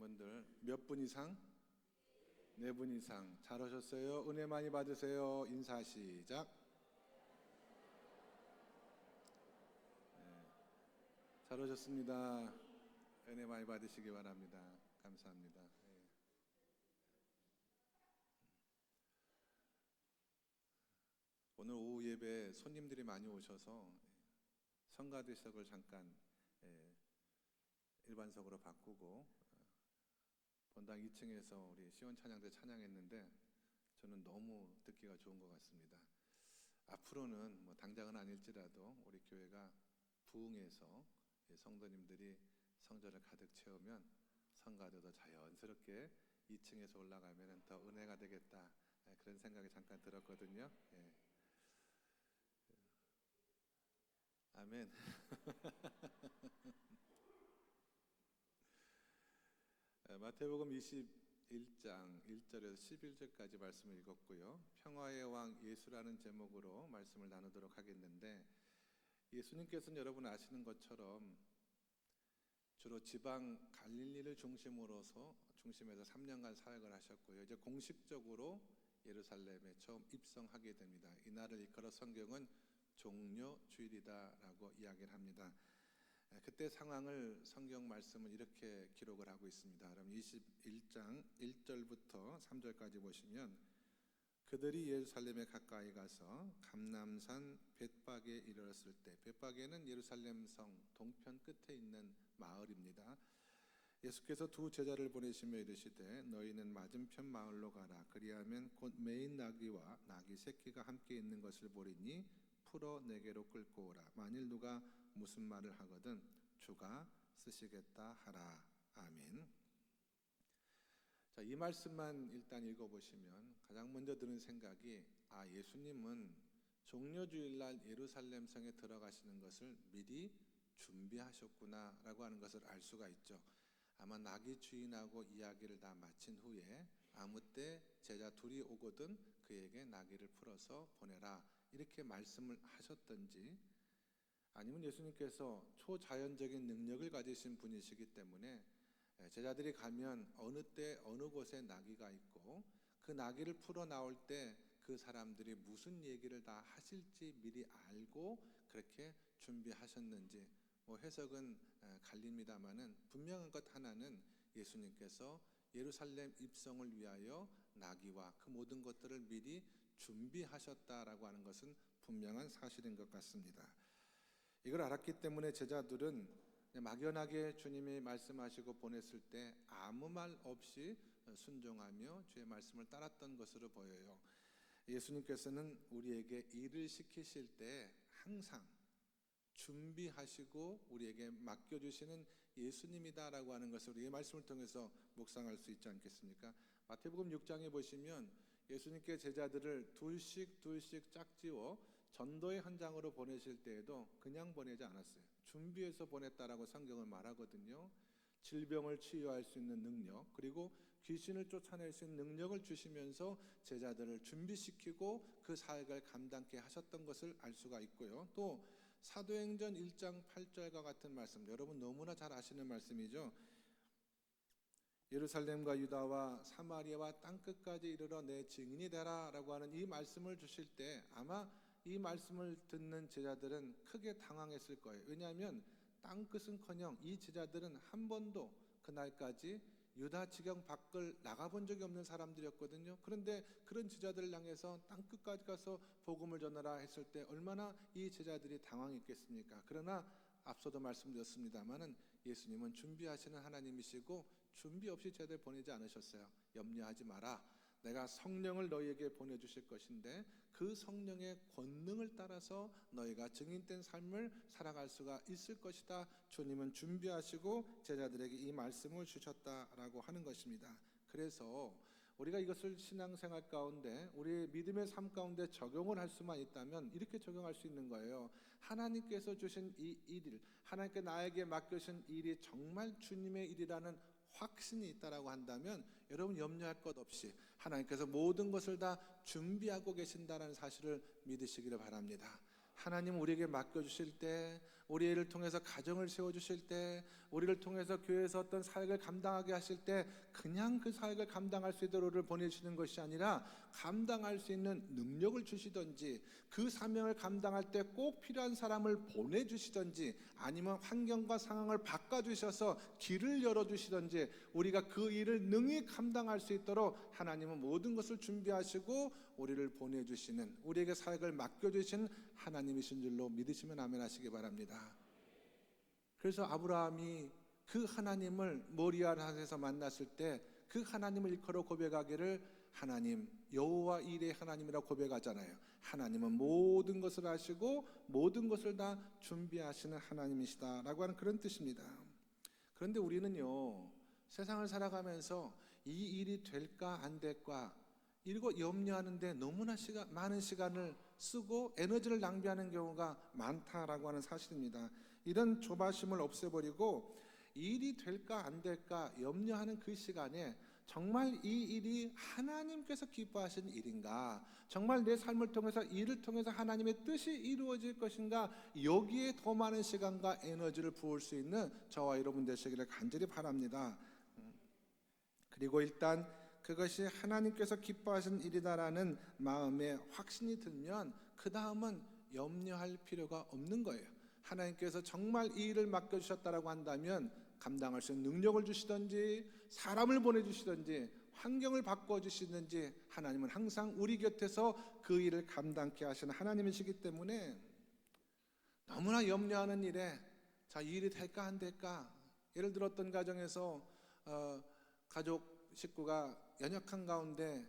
분들 몇 분 이상? 네 분 이상. 잘 오셨어요. 은혜 많이 받으세요. 인사 시작. 잘 오셨습니다. 은혜 많이 받으시기 바랍니다. 감사합니다. 오늘 오후 예배 손님들이 많이 오셔서 성가대석을 잠깐 일반석으로 바꾸고 본당 2층에서 우리 시온 찬양대 찬양했는데 저는 너무 듣기가 좋은 것 같습니다. 앞으로는 당장은 아닐지라도 우리 교회가 부흥해서 성도님들이 성전을 가득 채우면 성가대도 자연스럽게 2층에서 올라가면 더 은혜가 되겠다, 그런 생각이 잠깐 들었거든요. 아멘. 마태복음 21장 1절에서 11절까지 말씀을 읽었고요. 평화의 왕 예수라는 제목으로 말씀을 나누도록 하겠는데, 예수님께서는 여러분 아시는 것처럼 주로 지방 갈릴리를 중심에서 3년간 사역을 하셨고요. 이제 공식적으로 예루살렘에 처음 입성하게 됩니다. 이날을 일컬어 성경은 종려주일이다라고 이야기를 합니다. 그때 상황을 성경 말씀은 이렇게 기록을 하고 있습니다. 그럼 21장 1절부터 3절까지 보시면, 그들이 예루살렘에 가까이 가서 감람산 벳박에 이르렀을 때, 벳박에는 예루살렘 성 동편 끝에 있는 마을입니다. 예수께서 두 제자를 보내시며 이르시되 너희는 맞은편 마을로 가라. 그리하면 곧 매인 나귀와 나귀 새끼가 함께 있는 것을 보리니 풀어 내게로 끌고 오라. 만일 누가 무슨 말을 하거든 주가 쓰시겠다 하라. 아멘. 자, 이 말씀만 일단 읽어보시면 가장 먼저 드는 생각이, 예수님은 종려주일날 예루살렘 성에 들어가시는 것을 미리 준비하셨구나 라고 하는 것을 알 수가 있죠. 아마 나귀 주인하고 이야기를 다 마친 후에 아무 때 제자 둘이 오거든 그에게 나귀를 풀어서 보내라, 이렇게 말씀을 하셨던지, 아니면 예수님께서 초자연적인 능력을 가지신 분이시기 때문에 제자들이 가면 어느 때 어느 곳에 나귀가 있고 그 나귀를 풀어 나올 때 그 사람들이 무슨 얘기를 다 하실지 미리 알고 그렇게 준비하셨는지 해석은 갈립니다마는, 분명한 것 하나는 예수님께서 예루살렘 입성을 위하여 나귀와 그 모든 것들을 미리 준비하셨다라고 하는 것은 분명한 사실인 것 같습니다. 이걸 알았기 때문에 제자들은 막연하게 주님이 말씀하시고 보냈을 때 아무 말 없이 순종하며 주의 말씀을 따랐던 것으로 보여요. 예수님께서는 우리에게 일을 시키실 때 항상 준비하시고 우리에게 맡겨주시는 예수님이다라고 하는 것을 우리의 말씀을 통해서 묵상할 수 있지 않겠습니까? 마태복음 6장에 보시면 예수님께 제자들을 둘씩 짝지어 전도의 현장으로 보내실 때에도 그냥 보내지 않았어요. 준비해서 보냈다라고 성경을 말하거든요. 질병을 치유할 수 있는 능력, 그리고 귀신을 쫓아낼 수 있는 능력을 주시면서 제자들을 준비시키고 그 사역을 감당케 하셨던 것을 알 수가 있고요. 또 사도행전 1장 8절과 같은 말씀, 여러분 너무나 잘 아시는 말씀이죠. 예루살렘과 유다와 사마리아와 땅끝까지 이르러 내 증인이 되라 라고 하는 이 말씀을 주실 때 아마 이 말씀을 듣는 제자들은 크게 당황했을 거예요. 왜냐하면 땅끝은커녕 이 제자들은 한 번도 그날까지 유다 지경 밖을 나가본 적이 없는 사람들이었거든요. 그런데 그런 제자들을 향해서 땅끝까지 가서 복음을 전하라 했을 때 얼마나 이 제자들이 당황했겠습니까? 그러나 앞서도 말씀드렸습니다마는 예수님은 준비하시는 하나님이시고 준비 없이 제자들 보내지 않으셨어요. 염려하지 마라. 내가 성령을 너희에게 보내주실 것인데 그 성령의 권능을 따라서 너희가 증인된 삶을 살아갈 수가 있을 것이다. 주님은 준비하시고 제자들에게 이 말씀을 주셨다라고 하는 것입니다. 그래서 우리가 이것을 신앙생활 가운데 우리의 믿음의 삶 가운데 적용을 할 수만 있다면 이렇게 적용할 수 있는 거예요. 하나님께서 주신 이 일, 하나님께 나에게 맡겨주신 일이 정말 주님의 일이라는 확신이 있다라고 한다면 여러분 염려할 것 없이 하나님께서 모든 것을 다 준비하고 계신다는 사실을 믿으시기를 바랍니다. 하나님 우리에게 맡겨주실 때, 우리를 통해서 가정을 세워주실 때, 우리를 통해서 교회에서 어떤 사역을 감당하게 하실 때 그냥 그 사역을 감당할 수 있도록 우리를 보내주시는 것이 아니라 감당할 수 있는 능력을 주시든지, 그 사명을 감당할 때 꼭 필요한 사람을 보내주시든지, 아니면 환경과 상황을 바꿔주셔서 길을 열어주시든지, 우리가 그 일을 능히 감당할 수 있도록 하나님은 모든 것을 준비하시고 우리를 보내주시는, 우리에게 사역을 맡겨주신 하나님이신 줄로 믿으시면 아멘 하시기 바랍니다. 그래서 아브라함이 그 하나님을 모리아산에서 만났을 때 그 하나님을 일컬어 고백하기를 하나님, 여호와 이레 하나님이라고 고백하잖아요. 하나님은 모든 것을 아시고 모든 것을 다 준비하시는 하나님이시다라고 하는 그런 뜻입니다. 그런데 우리는요, 세상을 살아가면서 이 일이 될까 안 될까 이러고 염려하는데 너무나 많은 시간을 쓰고 에너지를 낭비하는 경우가 많다라고 하는 사실입니다. 이런 조바심을 없애버리고 일이 될까 안 될까 염려하는 그 시간에 정말 이 일이 하나님께서 기뻐하신 일인가, 정말 내 삶을 통해서 일을 통해서 하나님의 뜻이 이루어질 것인가, 여기에 더 많은 시간과 에너지를 부을 수 있는 저와 여러분 되시기를 간절히 바랍니다. 그리고 일단 그것이 하나님께서 기뻐하신 일이다라는 마음에 확신이 들면 그 다음은 염려할 필요가 없는 거예요. 하나님께서 정말 이 일을 맡겨주셨다라고 한다면 감당할 수 있는 능력을 주시든지, 사람을 보내주시든지, 환경을 바꿔주시든지, 하나님은 항상 우리 곁에서 그 일을 감당케 하시는 하나님이시기 때문에 너무나 염려하는 일에 자, 이 일이 될까 안 될까, 예를 들어 어떤 가정에서 가족 식구가 연약한 가운데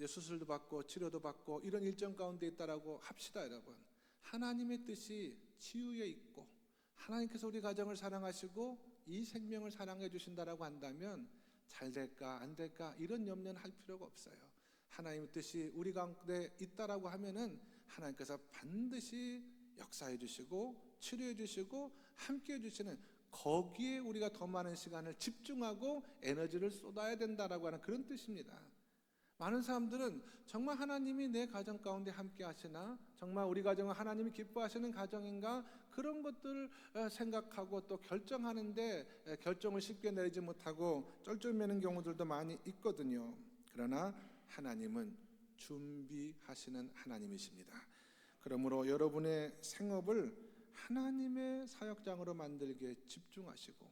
수술도 받고 치료도 받고 이런 일정 가운데 있다라고 합시다. 여러분, 하나님의 뜻이 치유에 있고 하나님께서 우리 가정을 사랑하시고 이 생명을 사랑해 주신다라고 한다면 잘 될까 안 될까 이런 염려는 할 필요가 없어요. 하나님의 뜻이 우리 가운데 있다라고 하면은 하나님께서 반드시 역사해 주시고 치료해 주시고 함께 해 주시는, 거기에 우리가 더 많은 시간을 집중하고 에너지를 쏟아야 된다라고 하는 그런 뜻입니다. 많은 사람들은 정말 하나님이 내 가정 가운데 함께 하시나, 정말 우리 가정은 하나님이 기뻐하시는 가정인가, 그런 것들을 생각하고 또 결정하는데 결정을 쉽게 내리지 못하고 쩔쩔매는 경우들도 많이 있거든요. 그러나 하나님은 준비하시는 하나님이십니다. 그러므로 여러분의 생업을 하나님의 사역장으로 만들기에 집중하시고,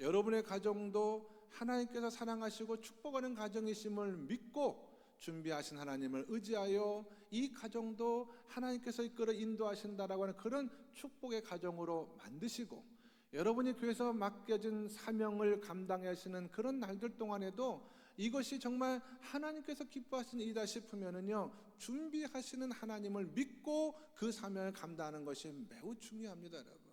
여러분의 가정도 하나님께서 사랑하시고 축복하는 가정이심을 믿고 준비하신 하나님을 의지하여 이 가정도 하나님께서 이끌어 인도하신다라고 하는 그런 축복의 가정으로 만드시고, 여러분이 교회에서 맡겨진 사명을 감당하시는 그런 날들 동안에도 이것이 정말 하나님께서 기뻐하시는 일이다 싶으면은요, 준비하시는 하나님을 믿고 그 사명을 감당하는 것이 매우 중요합니다. 여러분,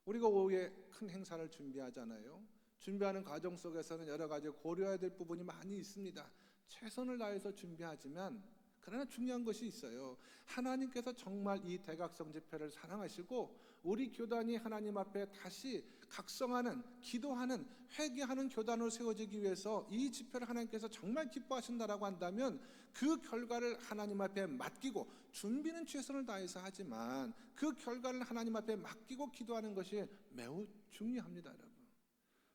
우리가 오후에 큰 행사를 준비하잖아요. 준비하는 과정 속에서는 여러 가지 고려해야 될 부분이 많이 있습니다. 최선을 다해서 준비하지만 그러나 중요한 것이 있어요. 하나님께서 정말 이 대각성 집회를 사랑하시고 우리 교단이 하나님 앞에 다시 각성하는, 기도하는, 회개하는 교단으로 세워지기 위해서 이 집회를 하나님께서 정말 기뻐하신다라고 한다면 그 결과를 하나님 앞에 맡기고, 준비는 최선을 다해서 하지만 그 결과를 하나님 앞에 맡기고 기도하는 것이 매우 중요합니다. 여러분,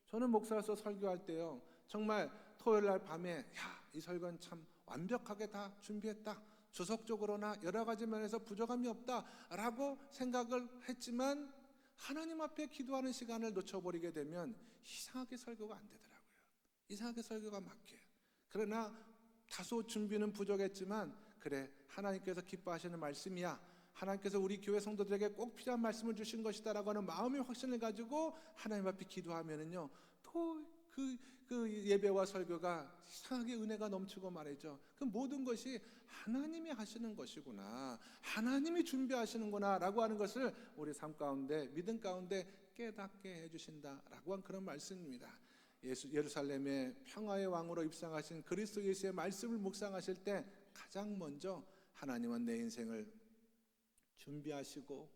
저는 목사로서 설교할 때요, 정말 토요일 날 밤에 이 설교는 참 완벽하게 다 준비했다, 주석적으로나 여러 가지 면에서 부족함이 없다라고 생각을 했지만 하나님 앞에 기도하는 시간을 놓쳐버리게 되면 이상하게 설교가 안 되더라고요. 이상하게 설교가 막혀요. 그러나 다소 준비는 부족했지만 그래, 하나님께서 기뻐하시는 말씀이야, 하나님께서 우리 교회 성도들에게 꼭 필요한 말씀을 주신 것이다라고 하는 마음의 확신을 가지고 하나님 앞에 기도하면은요, 또 그 예배와 설교가 이상하게 은혜가 넘치고 말이죠. 그 모든 것이 하나님이 하시는 것이구나, 하나님이 준비하시는구나 라고 하는 것을 우리 삶 가운데, 믿음 가운데 깨닫게 해주신다라고 한 그런 말씀입니다. 예루살렘의 평화의 왕으로 입성하신 그리스도 예수의 말씀을 묵상하실 때 가장 먼저 하나님은 내 인생을 준비하시고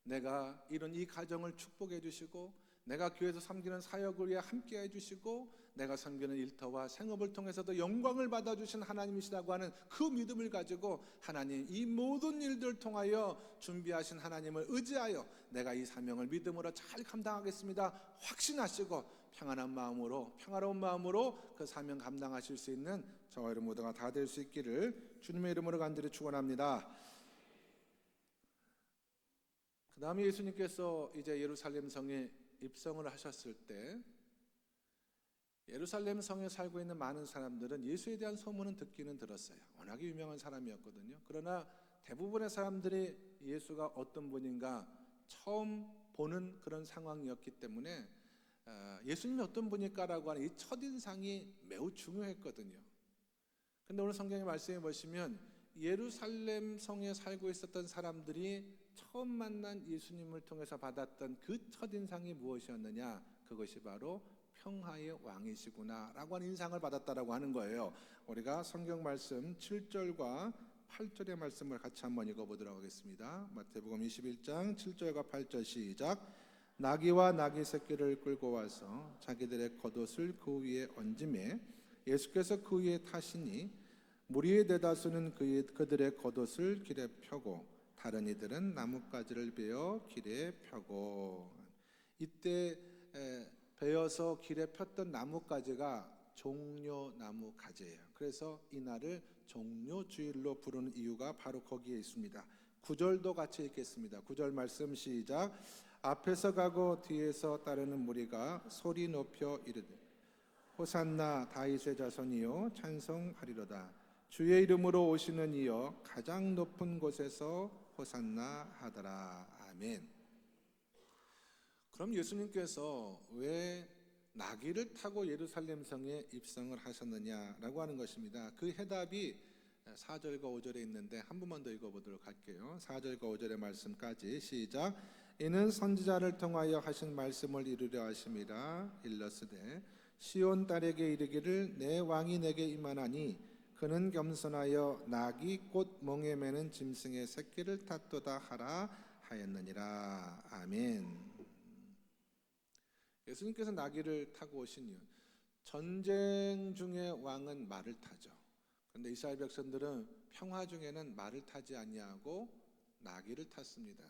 내가 이룬 이 가정을 축복해 주시고 내가 교회에서 섬기는 사역을 위해 함께 해주시고 내가 섬기는 일터와 생업을 통해서도 영광을 받아주신 하나님이시라고 하는 그 믿음을 가지고 하나님, 이 모든 일들을 통하여 준비하신 하나님을 의지하여 내가 이 사명을 믿음으로 잘 감당하겠습니다 확신하시고 평화로운 마음으로 그 사명 감당하실 수 있는 저와 여러분 모두가 다 될 수 있기를 주님의 이름으로 간절히 축원합니다. 그 다음에 예수님께서 이제 예루살렘 성에 입성을 하셨을 때 예루살렘 성에 살고 있는 많은 사람들은 예수에 대한 소문은 듣기는 들었어요. 워낙에 유명한 사람이었거든요. 그러나 대부분의 사람들이 예수가 어떤 분인가 처음 보는 그런 상황이었기 때문에 예수님이 어떤 분일까라고 하는 이 첫인상이 매우 중요했거든요. 그런데 오늘 성경의 말씀에 보시면 예루살렘 성에 살고 있었던 사람들이 처음 만난 예수님을 통해서 받았던 그 첫인상이 무엇이었느냐? 그것이 바로 평화의 왕이시구나 라고 하는 인상을 받았다라고 하는 거예요. 우리가 성경 말씀 7절과 8절의 말씀을 같이 한번 읽어보도록 하겠습니다. 마태복음 21장 7절과 8절 시작. 나귀와 나귀 새끼를 끌고 와서 자기들의 겉옷을 그 위에 얹음에 예수께서 그 위에 타시니 무리의 대다수는 그들의 겉옷을 길에 펴고 다른 이들은 나뭇가지를 베어 길에 펴고. 이때 베어서 길에 폈던 나뭇가지가 종려나무 가지예요. 그래서 이날을 종려주일로 부르는 이유가 바로 거기에 있습니다. 9절도 같이 읽겠습니다. 9절 말씀 시작. 앞에서 가고 뒤에서 따르는 무리가 소리 높여 이르되 호산나 다윗의 자손이요 찬송하리로다. 주의 이름으로 오시는 이여 가장 높은 곳에서 호산나 하더라. 아멘. 그럼 예수님께서 왜 나귀를 타고 예루살렘 성에 입성을 하셨느냐라고 하는 것입니다. 그 해답이 4절과 5절에 있는데 한 번만 더 읽어보도록 할게요. 4절과 5절의 말씀까지 시작. 이는 선지자를 통하여 하신 말씀을 이루려 하심이라. 일러스되 시온 딸에게 이르기를 내 왕이 내게 임하나니 그는 겸손하여 나귀 곧 멍에 매는 짐승의 새끼를 탔도다 하라 하였느니라. 아멘. 예수님께서 나귀를 타고 오신 이유, 전쟁 중에 왕은 말을 타죠. 그런데 이스라엘 백성들은 평화 중에는 말을 타지 아니하고 나귀를 탔습니다.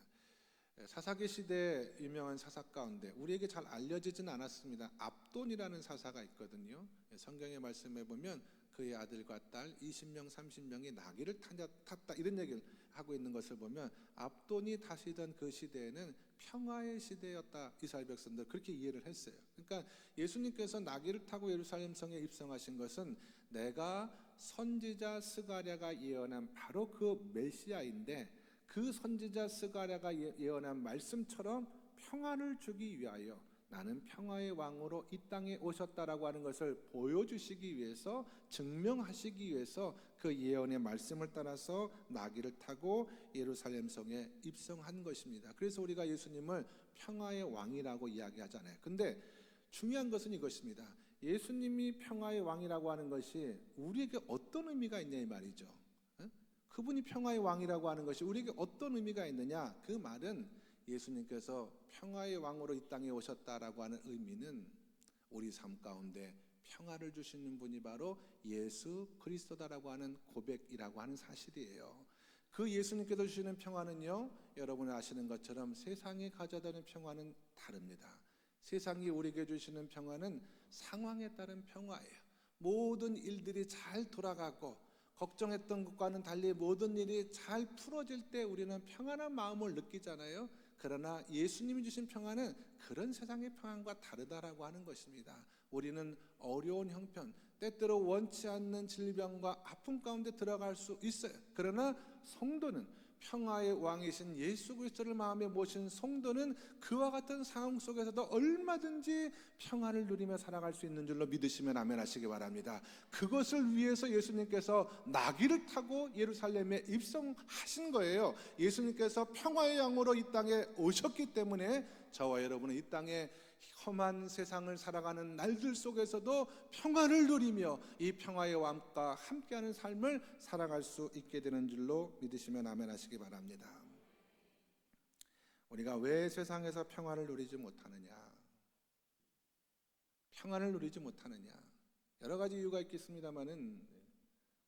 사사기 시대 유명한 사사 가운데 우리에게 잘 알려지진 않았습니다. 압돈이라는 사사가 있거든요. 성경의 말씀에 보면 그의 아들과 딸 20명 30명이 나귀를 탔다 이런 얘기를 하고 있는 것을 보면 압돈이 다스리던 그 시대에는 평화의 시대였다. 이스라엘 백성들 그렇게 이해를 했어요. 그러니까 예수님께서 나귀를 타고 예루살렘 성에 입성하신 것은 내가 선지자 스가랴가 예언한 바로 그 메시아인데 그 선지자 스가랴가 예언한 말씀처럼 평화를 주기 위하여 나는 평화의 왕으로 이 땅에 오셨다라고 하는 것을 보여주시기 위해서, 증명하시기 위해서 그 예언의 말씀을 따라서 나귀를 타고 예루살렘 성에 입성한 것입니다. 그래서 우리가 예수님을 평화의 왕이라고 이야기하잖아요. 근데 중요한 것은 이것입니다. 예수님이 평화의 왕이라고 하는 것이 우리에게 어떤 의미가 있냐 이 말이죠. 그분이 평화의 왕이라고 하는 것이 우리에게 어떤 의미가 있느냐, 그 말은 예수님께서 평화의 왕으로 이 땅에 오셨다라고 하는 의미는 우리 삶 가운데 평화를 주시는 분이 바로 예수 그리스도다라고 하는 고백이라고 하는 사실이에요. 그 예수님께서 주시는 평화는요, 여러분이 아시는 것처럼 세상이 가져다 주는 평화는 다릅니다. 세상이 우리에게 주시는 평화는 상황에 따른 평화예요. 모든 일들이 잘 돌아가고 걱정했던 것과는 달리 모든 일이 잘 풀어질 때 우리는 평안한 마음을 느끼잖아요. 그러나 예수님이 주신 평안은 그런 세상의 평안과 다르다라고 하는 것입니다. 우리는 어려운 형편, 때때로 원치 않는 질병과 아픔 가운데 들어갈 수 있어요. 그러나 성도는 평화의 왕이신 예수 그리스도를 마음에 모신 성도는 그와 같은 상황 속에서도 얼마든지 평화를 누리며 살아갈 수 있는 줄로 믿으시면 아멘 하시기 바랍니다. 그것을 위해서 예수님께서 나귀를 타고 예루살렘에 입성하신 거예요. 예수님께서 평화의 왕으로 이 땅에 오셨기 때문에 저와 여러분은 이 땅에 험한 세상을 살아가는 날들 속에서도 평화를 누리며 이 평화의 왕과 함께하는 삶을 살아갈 수 있게 되는 줄로 믿으시면 아멘 하시기 바랍니다. 우리가 왜 세상에서 평화를 누리지 못하느냐? 평안을 누리지 못하느냐? 여러 가지 이유가 있겠습니다만은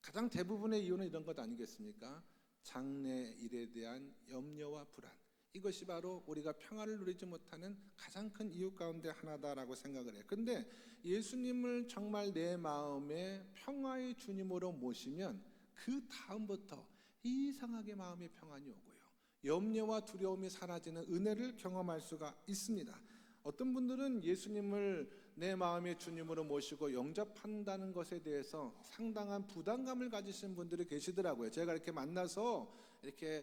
가장 대부분의 이유는 이런 것 아니겠습니까? 장래 일에 대한 염려와 불안, 이것이 바로 우리가 평안을 누리지 못하는 가장 큰 이유 가운데 하나다라고 생각을 해요. 근데 예수님을 정말 내 마음에 평화의 주님으로 모시면 그 다음부터 이상하게 마음의 평안이 오고요, 염려와 두려움이 사라지는 은혜를 경험할 수가 있습니다. 어떤 분들은 예수님을 내 마음의 주님으로 모시고 영접한다는 것에 대해서 상당한 부담감을 가지신 분들이 계시더라고요. 제가 이렇게 만나서 이렇게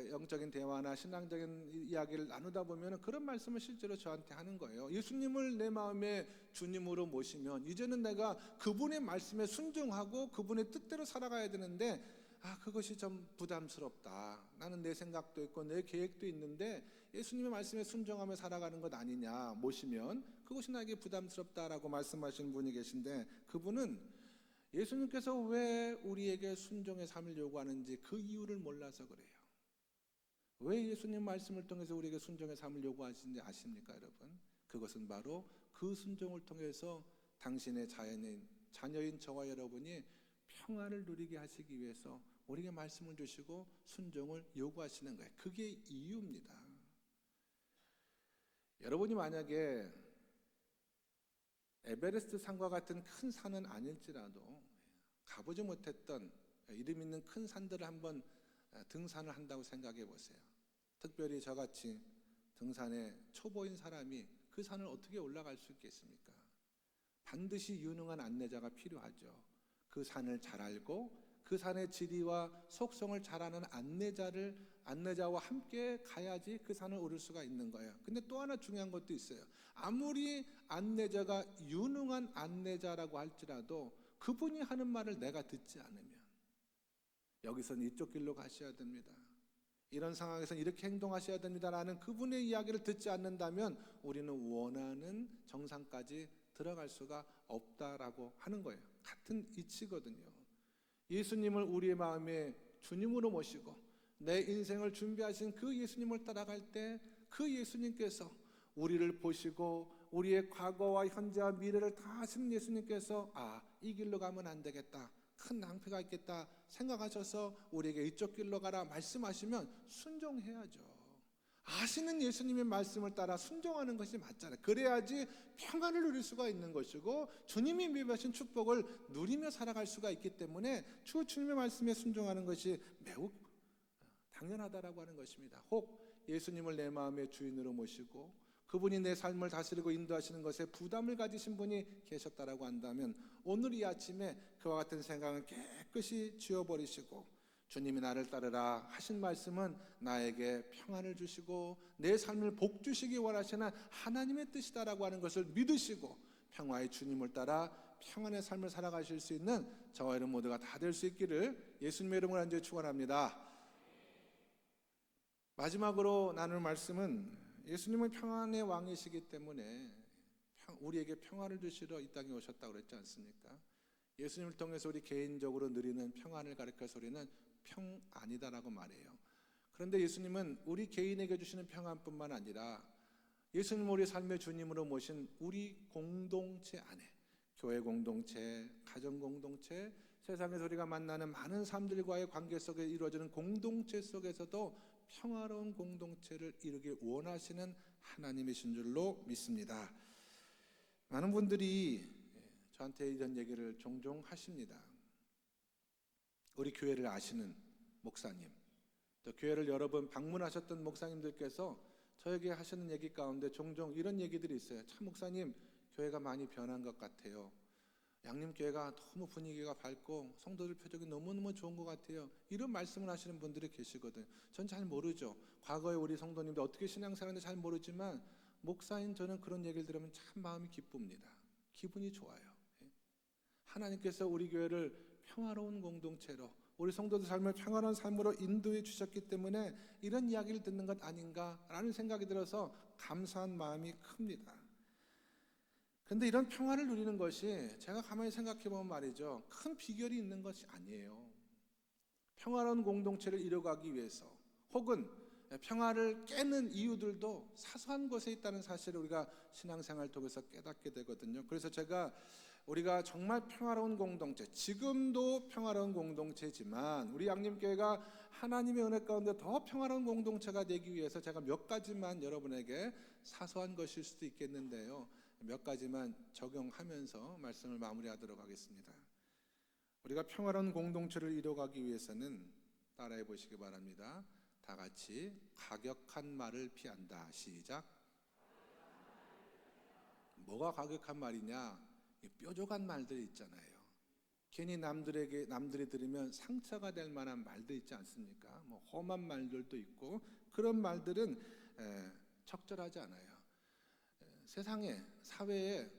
영적인 대화나 신앙적인 이야기를 나누다 보면 그런 말씀을 실제로 저한테 하는 거예요. 예수님을 내 마음의 주님으로 모시면 이제는 내가 그분의 말씀에 순종하고 그분의 뜻대로 살아가야 되는데 그것이 좀 부담스럽다. 나는 내 생각도 있고 내 계획도 있는데 예수님의 말씀에 순종하며 살아가는 것 아니냐, 모시면 그것이 나에게 부담스럽다라고 말씀하시는 분이 계신데, 그분은 예수님께서 왜 우리에게 순종의 삶을 요구하는지 그 이유를 몰라서 그래요. 왜 예수님 말씀을 통해서 우리에게 순종의 삶을 요구하시는지 아십니까 여러분? 그것은 바로 그 순종을 통해서 당신의 자녀인 저와 여러분이 평안을 누리게 하시기 위해서 우리에게 말씀을 주시고 순종을 요구하시는 거예요. 그게 이유입니다. 여러분이 만약에 에베레스트 산과 같은 큰 산은 아닐지라도 가보지 못했던 이름 있는 큰 산들을 한번 등산을 한다고 생각해 보세요. 특별히 저같이 등산에 초보인 사람이 그 산을 어떻게 올라갈 수 있겠습니까? 반드시 유능한 안내자가 필요하죠. 그 산을 잘 알고 그 산의 지리와 속성을 잘 아는 안내자와 함께 가야지 그 산을 오를 수가 있는 거예요. 근데 또 하나 중요한 것도 있어요. 아무리 안내자가 유능한 안내자라고 할지라도 그분이 하는 말을 내가 듣지 않으면 여기서는 이쪽 길로 가셔야 됩니다, 이런 상황에서는 이렇게 행동하셔야 됩니다라는 그분의 이야기를 듣지 않는다면 우리는 원하는 정상까지 들어갈 수가 없다라고 하는 거예요. 같은 이치거든요. 예수님을 우리의 마음에 주님으로 모시고 내 인생을 준비하신 그 예수님을 따라갈 때 그 예수님께서 우리를 보시고 우리의 과거와 현재와 미래를 다 아시는 예수님께서 이 길로 가면 안 되겠다, 큰 낭패가 있겠다 생각하셔서 우리에게 이쪽 길로 가라 말씀하시면 순종해야죠. 아시는 예수님의 말씀을 따라 순종하는 것이 맞잖아요. 그래야지 평안을 누릴 수가 있는 것이고 주님이 미비하신 축복을 누리며 살아갈 수가 있기 때문에 주님의 말씀에 순종하는 것이 매우 당연하다라고 하는 것입니다. 혹 예수님을 내 마음의 주인으로 모시고 그분이 내 삶을 다스리고 인도하시는 것에 부담을 가지신 분이 계셨다라고 한다면 오늘 이 아침에 그와 같은 생각은 깨끗이 지워버리시고 주님이 나를 따르라 하신 말씀은 나에게 평안을 주시고 내 삶을 복 주시기 원하시는 하나님의 뜻이다라고 하는 것을 믿으시고 평화의 주님을 따라 평안의 삶을 살아가실 수 있는 저와 여러분 모두가 다 될 수 있기를 예수님의 이름으로 간절히 축원합니다. 마지막으로 나눌 말씀은 예수님은 평안의 왕이시기 때문에 우리에게 평안을 주시러 이 땅에 오셨다고 그랬지 않습니까? 예수님을 통해서 우리 개인적으로 누리는 평안을 가리켜서 우리는 평안이다라고 말해요. 그런데 예수님은 우리 개인에게 주시는 평안뿐만 아니라 예수님 우리 삶의 주님으로 모신 우리 공동체 안에, 교회 공동체, 가정 공동체, 세상에서 우리가 만나는 많은 사람들과의 관계 속에 이루어지는 공동체 속에서도 평화로운 공동체를 이루길 원하시는 하나님이신 줄로 믿습니다. 많은 분들이 저한테 이런 얘기를 종종 하십니다. 우리 교회를 아시는 목사님, 또 교회를 여러 번 방문하셨던 목사님들께서 저에게 하시는 얘기 가운데 종종 이런 얘기들이 있어요. 참 목사님, 교회가 많이 변한 것 같아요. 양림교회가 너무 분위기가 밝고 성도들 표정이 너무너무 좋은 것 같아요. 이런 말씀을 하시는 분들이 계시거든요. 전 잘 모르죠. 과거에 우리 성도님들 어떻게 신앙생활하는지 잘 모르지만 목사인 저는 그런 얘기를 들으면 참 마음이 기쁩니다. 기분이 좋아요. 하나님께서 우리 교회를 평화로운 공동체로, 우리 성도들 삶을 평화로운 삶으로 인도해 주셨기 때문에 이런 이야기를 듣는 것 아닌가라는 생각이 들어서 감사한 마음이 큽니다. 그런데 이런 평화를 누리는 것이 제가 가만히 생각해 보면 말이죠, 큰 비결이 있는 것이 아니에요. 평화로운 공동체를 이뤄가기 위해서 혹은 평화를 깨는 이유들도 사소한 곳에 있다는 사실을 우리가 신앙생활을 통해서 깨닫게 되거든요. 그래서 제가 우리가 정말 평화로운 공동체, 지금도 평화로운 공동체지만 우리 양림교회가 하나님의 은혜 가운데 더 평화로운 공동체가 되기 위해서 제가 몇 가지만 여러분에게 사소한 것일 수도 있겠는데요, 몇 가지만 적용하면서 말씀을 마무리하도록 하겠습니다. 우리가 평화로운 공동체를 이뤄가기 위해서는 따라해 보시기 바랍니다. 다 같이 가격한 말을 피한다. 시작. 뭐가 가격한 말이냐? 뾰족한 말들 있잖아요. 괜히 남들이 들으면 상처가 될 만한 말들 있지 않습니까? 뭐 험한 말들도 있고 그런 말들은 적절하지 않아요. 세상에, 사회에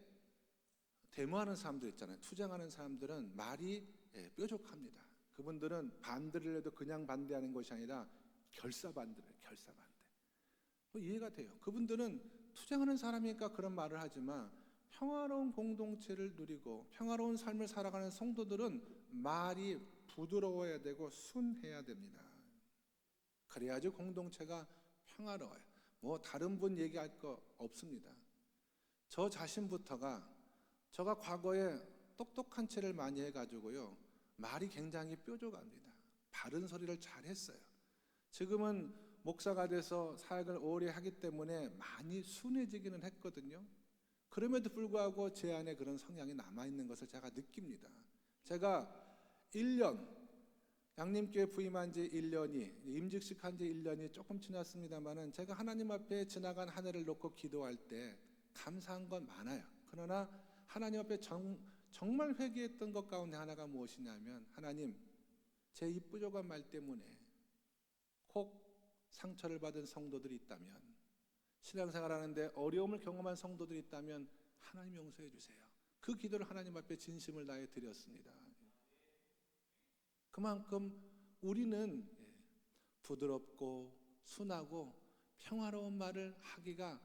데모하는 사람들 있잖아요. 투쟁하는 사람들은 말이 뾰족합니다. 그분들은 반대를 해도 그냥 반대하는 것이 아니라 결사반대예요. 결사반대. 이해가 돼요. 그분들은 투쟁하는 사람이니까 그런 말을 하지만 평화로운 공동체를 누리고 평화로운 삶을 살아가는 성도들은 말이 부드러워야 되고 순해야 됩니다. 그래야지 공동체가 평화로워요. 뭐 다른 분 얘기할 거 없습니다. 저 자신부터가 제가 과거에 똑똑한 체를 많이 해가지고요, 말이 굉장히 뾰족합니다. 바른 소리를 잘했어요. 지금은 목사가 돼서 사역을 오래 하기 때문에 많이 순해지기는 했거든요. 그럼에도 불구하고 제 안에 그런 성향이 남아있는 것을 제가 느낍니다. 제가 1년, 양림교회 부임한 지 1년이, 임직식 한 지 1년이 조금 지났습니다만은 제가 하나님 앞에 지나간 한 해를 놓고 기도할 때 감사한 건 많아요. 그러나 하나님 앞에 정말 회개했던 것 가운데 하나가 무엇이냐면, 하나님, 제 이 부족한 말 때문에 혹 상처를 받은 성도들이 있다면, 신앙생활하는데 어려움을 경험한 성도들이 있다면 하나님 용서해 주세요. 그 기도를 하나님 앞에 진심을 다해 드렸습니다. 그만큼 우리는 부드럽고 순하고 평화로운 말을 하기가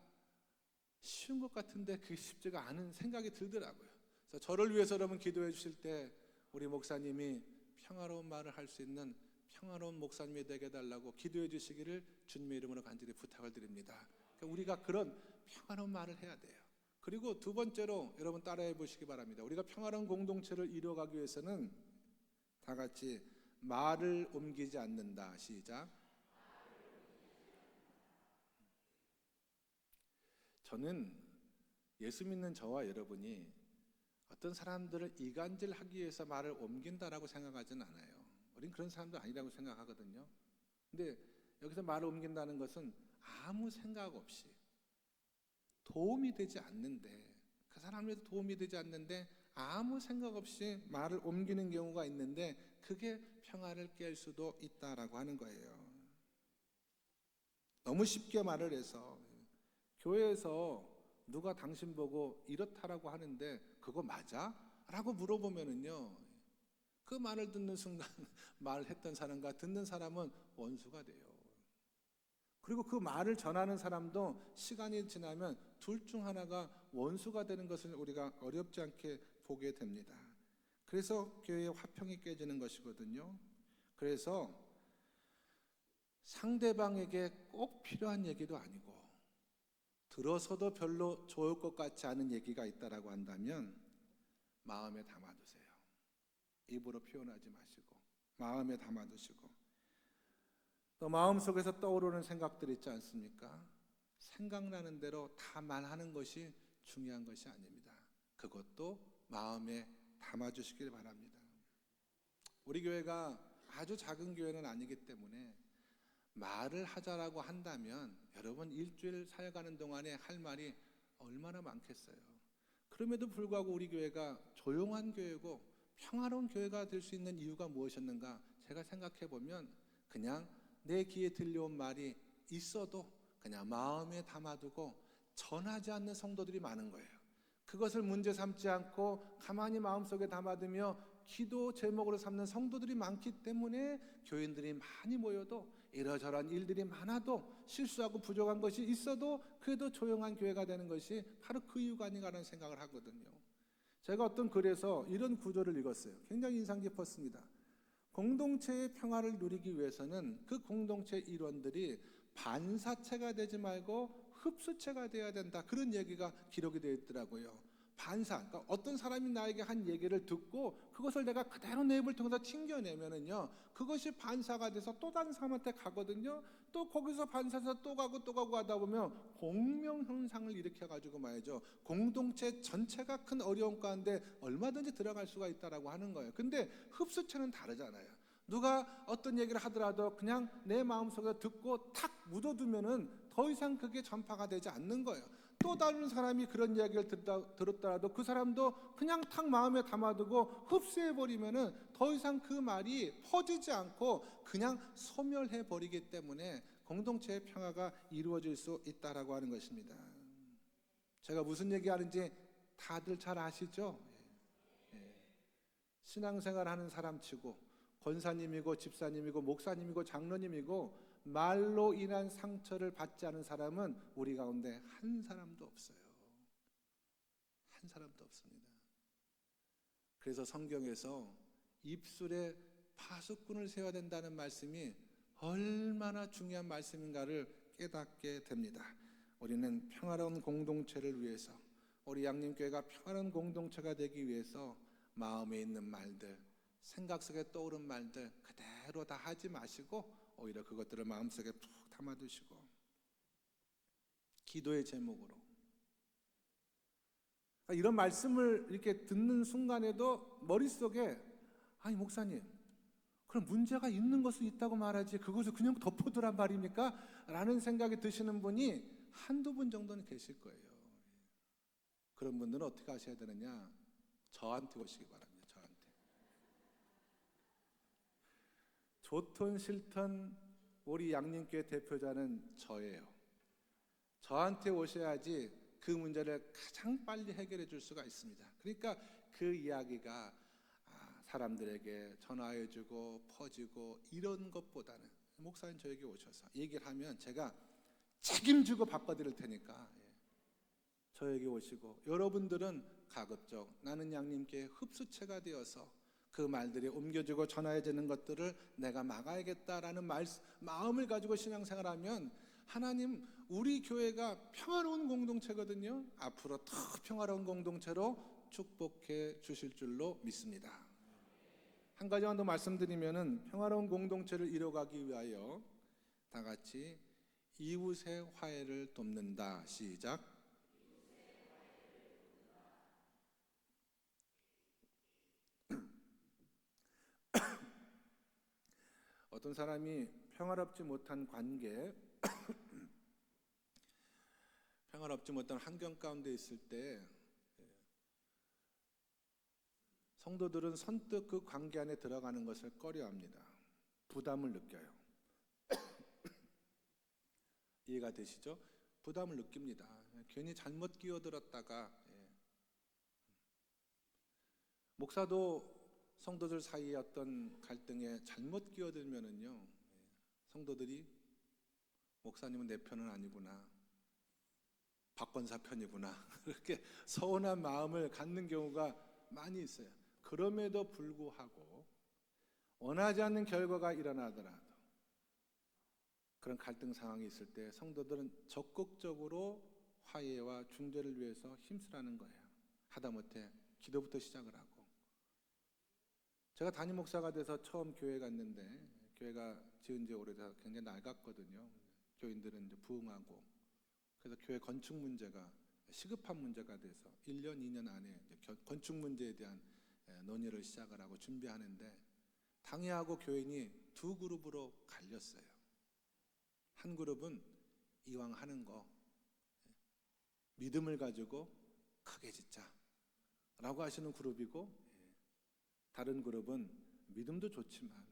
쉬운 것 같은데 그게 쉽지가 않은 생각이 들더라고요. 그래서 저를 위해서 여러분 기도해 주실 때 우리 목사님이 평화로운 말을 할 수 있는 평화로운 목사님이 되게 해달라고 기도해 주시기를 주님의 이름으로 간절히 부탁을 드립니다. 그러니까 우리가 그런 평화로운 말을 해야 돼요. 그리고 두 번째로 여러분 따라해 보시기 바랍니다. 우리가 평화로운 공동체를 이루어가기 위해서는 다 같이 말을 옮기지 않는다. 시작. 저는 예수 믿는 저와 여러분이 어떤 사람들을 이간질하기 위해서 말을 옮긴다라고 생각하지는 않아요. 우린 그런 사람도 아니라고 생각하거든요. 근데 여기서 말을 옮긴다는 것은 아무 생각 없이 도움이 되지 않는데, 그 사람에도 도움이 되지 않는데 아무 생각 없이 말을 옮기는 경우가 있는데 그게 평화를 깰 수도 있다라고 하는 거예요. 너무 쉽게 말을 해서 교회에서 누가 당신 보고 이렇다라고 하는데 그거 맞아? 라고 물어보면은요, 그 말을 듣는 순간 말했던 사람과 듣는 사람은 원수가 돼요. 그리고 그 말을 전하는 사람도 시간이 지나면 둘 중 하나가 원수가 되는 것을 우리가 어렵지 않게 보게 됩니다. 그래서 교회의 화평이 깨지는 것이거든요. 그래서 상대방에게 꼭 필요한 얘기도 아니고 들어서도 별로 좋을 것 같지 않은 얘기가 있다라고 한다면 마음에 담아두세요. 입으로 표현하지 마시고 마음에 담아두시고, 또 마음속에서 떠오르는 생각들 있지 않습니까? 생각나는 대로 다 말하는 것이 중요한 것이 아닙니다. 그것도 마음에 담아주시길 바랍니다. 우리 교회가 아주 작은 교회는 아니기 때문에 말을 하자라고 한다면 여러분 일주일 사역하는 동안에 할 말이 얼마나 많겠어요. 그럼에도 불구하고 우리 교회가 조용한 교회고 평화로운 교회가 될 수 있는 이유가 무엇이었는가? 제가 생각해 보면 그냥 내 귀에 들려온 말이 있어도 그냥 마음에 담아두고 전하지 않는 성도들이 많은 거예요. 그것을 문제 삼지 않고 가만히 마음속에 담아두며 기도 제목으로 삼는 성도들이 많기 때문에 교인들이 많이 모여도 이러저러한 일들이 많아도 실수하고 부족한 것이 있어도 그래도 조용한 교회가 되는 것이 바로 그 이유가 아닌가라는 생각을 하거든요. 제가 어떤 글에서 이런 구절을 읽었어요. 굉장히 인상 깊었습니다. 공동체의 평화를 누리기 위해서는 그 공동체 일원들이 반사체가 되지 말고 흡수체가 되어야 된다. 그런 얘기가 기록이 되어 있더라고요. 반사, 그러니까 어떤 사람이 나에게 한 얘기를 듣고 그것을 내가 그대로 내 입을 통해서 튕겨내면은요, 그것이 반사가 돼서 또 다른 사람한테 가거든요. 또 거기서 반사해서 또 가고 하다 보면 공명 현상을 일으켜 가지고 말이죠, 공동체 전체가 큰 어려움 가운데 얼마든지 들어갈 수가 있다라고 하는 거예요. 근데 흡수체는 다르잖아요. 누가 어떤 얘기를 하더라도 그냥 내 마음속에 듣고 탁 묻어두면은 더 이상 그게 전파가 되지 않는 거예요. 또 다른 사람이 그런 이야기를 들었더라도 그 사람도 그냥 탁 마음에 담아두고 흡수해버리면은 더 이상 그 말이 퍼지지 않고 그냥 소멸해버리기 때문에 공동체의 평화가 이루어질 수 있다라고 하는 것입니다. 제가 무슨 얘기하는지 다들 잘 아시죠? 신앙생활 하는 사람치고 권사님이고 집사님이고 목사님이고 장로님이고 말로 인한 상처를 받지 않은 사람은 우리 가운데 한 사람도 없어요. 한 사람도 없습니다. 그래서 성경에서 입술에 파수꾼을 세워야 된다는 말씀이 얼마나 중요한 말씀인가를 깨닫게 됩니다. 우리는 평화로운 공동체를 위해서, 우리 양림교회가 평화로운 공동체가 되기 위해서 마음에 있는 말들, 생각 속에 떠오른 말들 그대로 다 하지 마시고 오히려 그것들을 마음속에 푹 담아두시고 기도의 제목으로, 이런 말씀을 이렇게 듣는 순간에도 머릿속에 아니 목사님, 그럼 문제가 있는 것은 있다고 말하지 그것을 그냥 덮어두란 말입니까? 라는 생각이 드시는 분이 한두 분 정도는 계실 거예요. 그런 분들은 어떻게 하셔야 되느냐? 저한테 오시기 바랍니다. 저한테. 좋든 싫든 우리 양림교회 대표자는 저예요. 저한테 오셔야지 그 문제를 가장 빨리 해결해 줄 수가 있습니다. 그러니까 그 이야기가 사람들에게 전화해주고 퍼지고 이런 것보다는 목사님 저에게 오셔서 얘기를 하면 제가 책임지고 바꿔드릴 테니까 저에게 오시고, 여러분들은 가급적 나는 양님께 흡수체가 되어서 그 말들이 옮겨지고 전화해지는 것들을 내가 막아야겠다라는 마음을 가지고 신앙생활하면 하나님, 우리 교회가 평화로운 공동체거든요. 앞으로 더 평화로운 공동체로 축복해 주실 줄로 믿습니다. 한 가지만 더 말씀드리면은 평화로운 공동체를 이뤄가기 위하여 다 같이 이웃의 화해를 돕는다. 시작. 어떤 사람이 평화롭지 못한 관계, 평화롭지 못한 환경 가운데 있을 때 성도들은 선뜻 그 관계 안에 들어가는 것을 꺼려합니다. 부담을 느껴요. 이해가 되시죠? 부담을 느낍니다. 괜히 잘못 끼어들었다가 목사도 성도들 사이의 어떤 갈등에 잘못 끼어들면은요, 성도들이 목사님은 내 편은 아니구나, 박권사 편이구나 그렇게 서운한 마음을 갖는 경우가 많이 있어요. 그럼에도 불구하고 원하지 않는 결과가 일어나더라도 그런 갈등 상황이 있을 때 성도들은 적극적으로 화해와 중재를 위해서 힘쓰라는 거예요. 하다못해 기도부터 시작을 하고. 제가 담임 목사가 돼서 처음 교회 갔는데, 교회가 지은 지 오래돼서 굉장히 낡았거든요. 교인들은 이제 부흥하고, 그래서 교회 건축 문제가 시급한 문제가 돼서 1년, 2년 안에 건축 문제에 대한 논의를 시작을 하고 준비하는데, 당회하고 교인이 두 그룹으로 갈렸어요. 한 그룹은 이왕 하는 거 믿음을 가지고 크게 짓자 라고 하시는 그룹이고, 다른 그룹은 믿음도 좋지만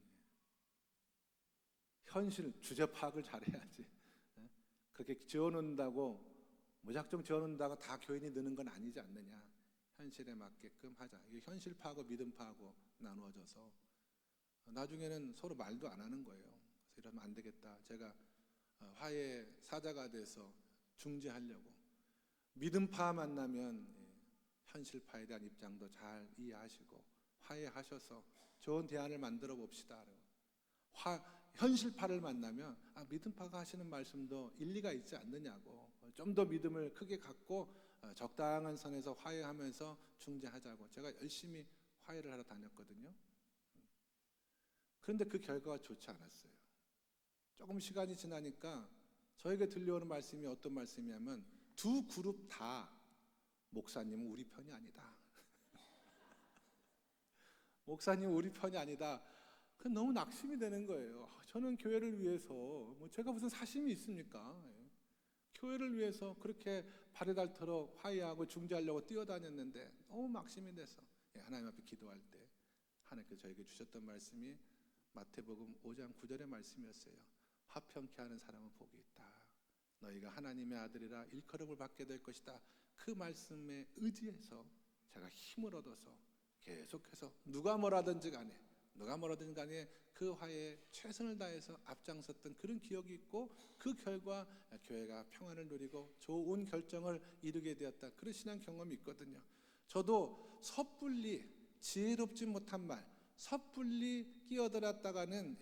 현실, 주제 파악을 잘해야지, 그렇게 지어놓는다고 무작정 지어놓는다고 다 교인이 느는 건 아니지 않느냐, 현실에 맞게끔 하자. 이게 현실 파하고 믿음 파하고 나누어져서 나중에는 서로 말도 안 하는 거예요. 그래서 이러면 안 되겠다. 제가 화해 사자가 돼서 중재하려고, 믿음파 만나면 현실파에 대한 입장도 잘 이해하시고 화해하셔서 좋은 대안을 만들어 봅시다. 현실파를 만나면 믿음파가 하시는 말씀도 일리가 있지 않느냐고, 좀 더 믿음을 크게 갖고 적당한 선에서 화해하면서 중재하자고 제가 열심히 화해를 하러 다녔거든요. 그런데 그 결과가 좋지 않았어요. 조금 시간이 지나니까 저에게 들려오는 말씀이 어떤 말씀이냐면, 두 그룹 다 목사님은 우리 편이 아니다. 목사님 우리 편이 아니다. 그 너무 낙심이 되는 거예요. 저는 교회를 위해서 제가 무슨 사심이 있습니까? 교회를 위해서 그렇게 발이 닳도록 화해하고 중재하려고 뛰어다녔는데 너무 낙심이 돼서 하나님 앞에 기도할 때 하나님께서 저에게 주셨던 말씀이 마태복음 5장 9절의 말씀이었어요. 화평케 하는 사람은 복이 있다. 너희가 하나님의 아들이라 일컬음을 받게 될 것이다. 그 말씀에 의지해서 제가 힘을 얻어서 계속해서 누가 뭐라든지 간에 그 화해에 최선을 다해서 앞장섰던 그런 기억이 있고, 그 결과 교회가 평안을 누리고 좋은 결정을 이루게 되었다. 그런 신앙 경험이 있거든요. 저도 섣불리 지혜롭지 못한 말, 섣불리 끼어들었다가는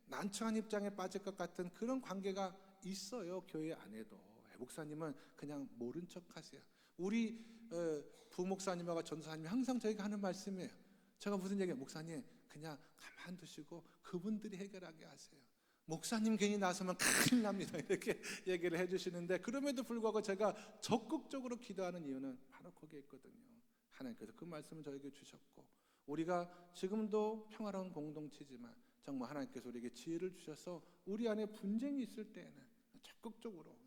난처한 입장에 빠질 것 같은 그런 관계가 있어요. 교회 안에도. 목사님은 그냥 모른 척 하세요. 우리 부목사님하고 전사님이 항상 저희가 하는 말씀이에요. 제가 무슨 얘기해요? 목사님 그냥 가만두시고 그분들이 해결하게 하세요. 목사님 괜히 나서면 큰일 납니다. 이렇게 얘기를 해주시는데, 그럼에도 불구하고 제가 적극적으로 기도하는 이유는 바로 거기에 있거든요. 하나님께서 그 말씀을 저에게 주셨고, 우리가 지금도 평화로운 공동체지만 정말 하나님께서 우리에게 지혜를 주셔서 우리 안에 분쟁이 있을 때에는 적극적으로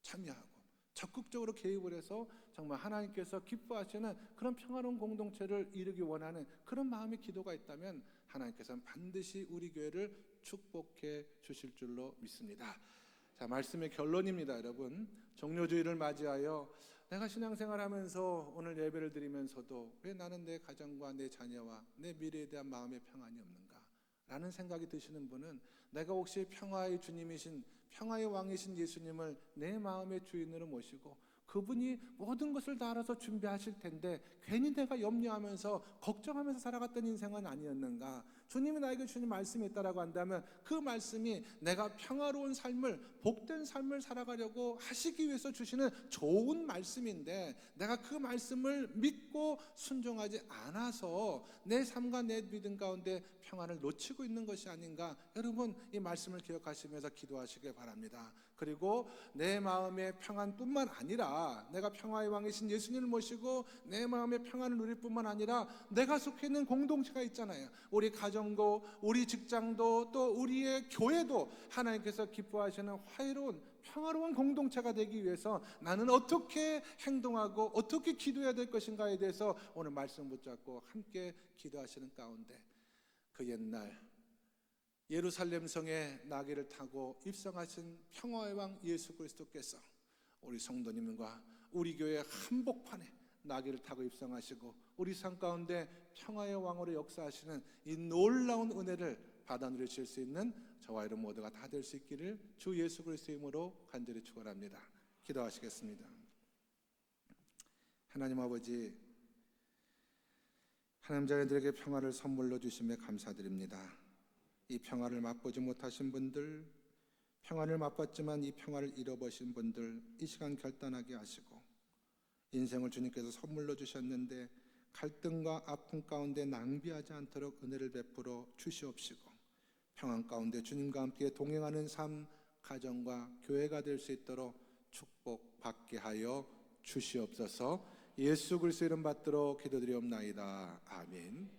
참여하고 적극적으로 개입을 해서 정말 하나님께서 기뻐하시는 그런 평화로운 공동체를 이루기 원하는 그런 마음의 기도가 있다면 하나님께서는 반드시 우리 교회를 축복해 주실 줄로 믿습니다. 자, 말씀의 결론입니다. 여러분, 종료주의를 맞이하여 내가 신앙생활하면서 오늘 예배를 드리면서도 왜 나는 내 가정과 내 자녀와 내 미래에 대한 마음의 평안이 없는가 라는 생각이 드시는 분은, 내가 혹시 평화의 주님이신 평화의 왕이신 예수님을 내 마음의 주인으로 모시고 그분이 모든 것을 다 알아서 준비하실 텐데 괜히 내가 염려하면서 걱정하면서 살아갔던 인생은 아니었는가? 주님이 나에게 주신 말씀이 있다라고 한다면 그 말씀이 내가 평화로운 삶을, 복된 삶을 살아가려고 하시기 위해서 주시는 좋은 말씀인데, 내가 그 말씀을 믿고 순종하지 않아서 내 삶과 내 믿음 가운데 평안을 놓치고 있는 것이 아닌가? 여러분, 이 말씀을 기억하시면서 기도하시길 바랍니다. 그리고 내 마음의 평안뿐만 아니라 내가 평화의 왕이신 예수님을 모시고 내 마음의 평안을 누릴 뿐만 아니라 내가 속해 있는 공동체가 있잖아요. 우리 가정도, 우리 직장도, 또 우리의 교회도 하나님께서 기뻐하시는 화해로운 평화로운 공동체가 되기 위해서 나는 어떻게 행동하고 어떻게 기도해야 될 것인가에 대해서 오늘 말씀 붙잡고 함께 기도하시는 가운데, 그 옛날 예루살렘 성에 나귀를 타고 입성하신 평화의 왕 예수 그리스도께서 우리 성도님과 우리 교회 한복판에 나귀를 타고 입성하시고 우리 삶 가운데 평화의 왕으로 역사하시는 이 놀라운 은혜를 받아 누리실 수 있는 저와 여러분 모두가 다 될 수 있기를 주 예수 그리스도의 이름으로 간절히 축원합니다. 기도하시겠습니다. 하나님 아버지, 하나님 자녀들에게 평화를 선물로 주심에 감사드립니다. 이 평화를 맛보지 못하신 분들, 평화를 맛봤지만 이 평화를 잃어버린 분들, 이 시간 결단하게 하시고, 인생을 주님께서 선물로 주셨는데 갈등과 아픔 가운데 낭비하지 않도록 은혜를 베풀어 주시옵시고, 평안 가운데 주님과 함께 동행하는 삶, 가정과 교회가 될 수 있도록 축복받게 하여 주시옵소서. 예수 그리스도 이름 받들어 기도드리옵나이다. 아멘.